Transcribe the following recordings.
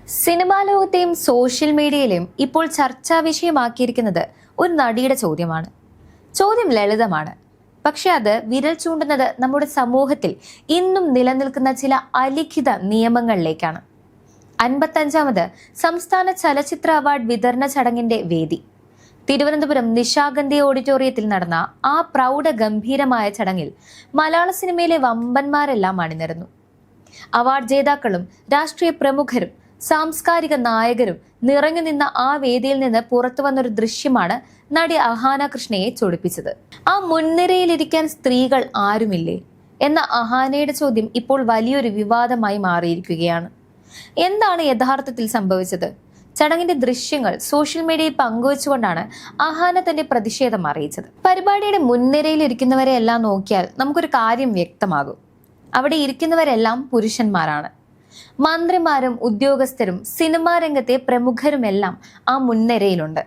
Cinema ലോകത്തെയും social മീഡിയയിലെയും ഇപ്പോൾ ചർച്ചാ വിഷയമാക്കിയിരിക്കുന്നത് ഒരു നടിയുടെ ചോദ്യമാണ്. ചോദ്യം ലളിതമാണ്, പക്ഷെ അത് വിരൽ ചൂണ്ടുന്നത് നമ്മുടെ സമൂഹത്തിൽ ഇന്നും നിലനിൽക്കുന്ന ചില അലിഖിത നിയമങ്ങളിലേക്കാണ്. 55ാമത് സംസ്ഥാന ചലച്ചിത്ര അവാർഡ് വിതരണ ചടങ്ങിന്റെ വേദി തിരുവനന്തപുരം നിശാഗന്ധി ഓഡിറ്റോറിയത്തിൽ നടന്ന ആ പ്രൗഢ ഗംഭീരമായ ചടങ്ങിൽ മലയാള സിനിമയിലെ വമ്പന്മാരെല്ലാം അണിനിരന്നു. അവാർഡ് ജേതാക്കളും രാഷ്ട്രീയ പ്രമുഖരും സാംസ്കാരിക നായകരും നിറഞ്ഞു നിന്ന ആ വേദിയിൽ നിന്ന് പുറത്തു വന്നൊരു ദൃശ്യമാണ് നടി അഹാന കൃഷ്ണയെ ചൊടിപ്പിച്ചത്. ആ മുൻനിരയിലിരിക്കാൻ സ്ത്രീകൾ ആരുമില്ലേ എന്ന അഹാനയുടെ ചോദ്യം ഇപ്പോൾ വലിയൊരു വിവാദമായി മാറിയിരിക്കുകയാണ്. എന്താണ് യഥാർത്ഥത്തിൽ സംഭവിച്ചത്? ചടങ്ങിന്റെ ദൃശ്യങ്ങൾ സോഷ്യൽ മീഡിയയിൽ പങ്കുവച്ചുകൊണ്ടാണ് അഹാന തന്റെ പ്രതിഷേധം അറിയിച്ചത്. പരിപാടിയുടെ മുൻനിരയിൽ ഇരിക്കുന്നവരെ എല്ലാം നോക്കിയാൽ നമുക്കൊരു കാര്യം വ്യക്തമാകും. അവിടെ ഇരിക്കുന്നവരെല്ലാം പുരുഷന്മാരാണ്. മന്ത്രിമാരും ഉദ്യോഗസ്ഥരും സിനിമാ രംഗത്തെ പ്രമുഖരുമെല്ലാം ആ മുൻനിരയിലുണ്ട്.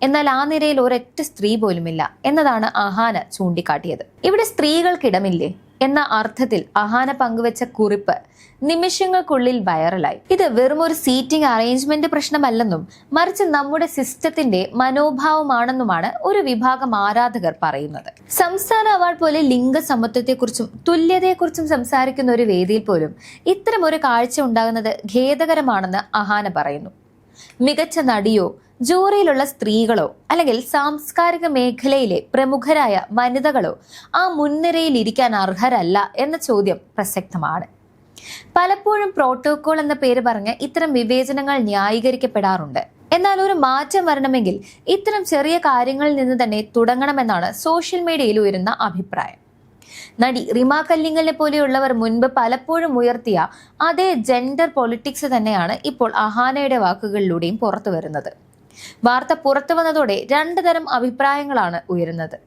എന്നാൽ ആ നിരയിൽ ഒരൊറ്റ സ്ത്രീ പോലുമില്ല എന്നതാണ് അഹാന ചൂണ്ടിക്കാട്ടിയത്. ഇവിടെ സ്ത്രീകൾക്കിടമില്ലേ എന്ന അർത്ഥത്തിൽ അഹാന പങ്കുവെച്ച കുറിപ്പ് നിമിഷങ്ങൾക്കുള്ളിൽ വൈറലായി. ഇത് വെറും ഒരു സീറ്റിംഗ് അറേഞ്ച്മെന്റ് പ്രശ്നമല്ലെന്നും മറിച്ച് നമ്മുടെ സിസ്റ്റത്തിന്റെ മനോഭാവമാണെന്നുമാണ് ഒരു വിഭാഗം ആരാധകർ പറയുന്നത്. സംസ്ഥാന അവാർഡ് പോലെ ലിംഗസമത്വത്തെക്കുറിച്ചും തുല്യതയെക്കുറിച്ചും സംസാരിക്കുന്ന ഒരു വേദിയിൽ പോലും ഇത്തരം ഒരു കാഴ്ച ഉണ്ടാകുന്നത് ഖേദകരമാണെന്ന് അഹാന പറയുന്നു. മികച്ച നടിയോ ജൂറിയിലുള്ള സ്ത്രീകളോ അല്ലെങ്കിൽ സാംസ്കാരിക മേഖലയിലെ പ്രമുഖരായ വനിതകളോ ആ മുൻനിരയിൽ ഇരിക്കാൻ അർഹരല്ല എന്ന ചോദ്യം പ്രസക്തമാണ്. പലപ്പോഴും പ്രോട്ടോകോൾ എന്ന പേര് പറഞ്ഞ് ഇത്തരം വിവേചനങ്ങൾ ന്യായീകരിക്കപ്പെടാറുണ്ട്. എന്നാൽ ഒരു മാറ്റം വരണമെങ്കിൽ ഇത്തരം ചെറിയ കാര്യങ്ങളിൽ നിന്ന് തന്നെ തുടങ്ങണമെന്നാണ് സോഷ്യൽ മീഡിയയിൽ ഉയരുന്ന അഭിപ്രായം. നടി റിമ കല്ലിങ്ങലിനെ പോലെയുള്ളവർ മുൻപ് പലപ്പോഴും ഉയർത്തിയ അതേ ജെൻഡർ പൊളിറ്റിക്സ് തന്നെയാണ് ഇപ്പോൾ അഹാനയുടെ വാക്കുകളിലൂടെയും പുറത്തു വരുന്നത്. വാർത്ത പുറത്തു വന്നതോടെ രണ്ടു തരം അഭിപ്രായങ്ങളാണ് ഉയരുന്നത്.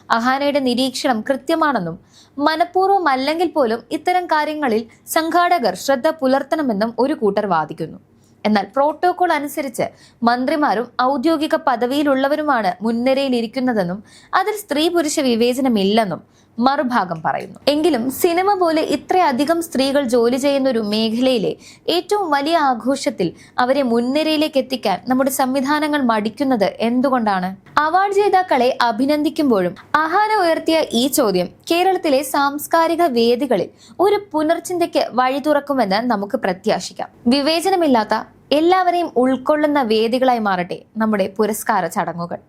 അഹാനയുടെ നിരീക്ഷണം കൃത്യമാണെന്നും മനഃപൂർവ്വമല്ലെങ്കിൽ പോലും ഇത്തരം കാര്യങ്ങളിൽ സംഘാടകർ ശ്രദ്ധ പുലർത്തണമെന്നും ഒരു കൂട്ടർ വാദിക്കുന്നു. എന്നാൽ പ്രോട്ടോകോൾ അനുസരിച്ച് മന്ത്രിമാരും ഔദ്യോഗിക പദവിയിലുള്ളവരുമാണ് മുൻനിരയിൽ ഇരിക്കുന്നതെന്നും അതിൽ സ്ത്രീ പുരുഷ വിവേചനമില്ലെന്നും മറുഭാഗം പറയുന്നു. എങ്കിലും സിനിമ പോലെ ഇത്രയധികം സ്ത്രീകൾ ജോലി ചെയ്യുന്ന ഒരു മേഖലയിലെ ഏറ്റവും വലിയ ആഘോഷത്തിൽ അവരെ മുൻനിരയിലേക്ക് എത്തിക്കാൻ നമ്മുടെ സംവിധാനങ്ങൾ മടിക്കുന്നത് എന്തുകൊണ്ടാണ്? അവാർഡ് ജേതാക്കളെ അഭിനന്ദിക്കുമ്പോഴും അഹാന ഉയർത്തിയ ഈ ചോദ്യം കേരളത്തിലെ സാംസ്കാരിക വേദികളിൽ ഒരു പുനർചിന്തയ്ക്ക് വഴി തുറക്കുമെന്ന് നമുക്ക് പ്രത്യാശിക്കാം. വിവേചനമില്ലാത്ത എല്ലാവരെയും ഉൾക്കൊള്ളുന്ന വേദികളായി മാറട്ടെ നമ്മുടെ പുരസ്കാര ചടങ്ങുകൾ.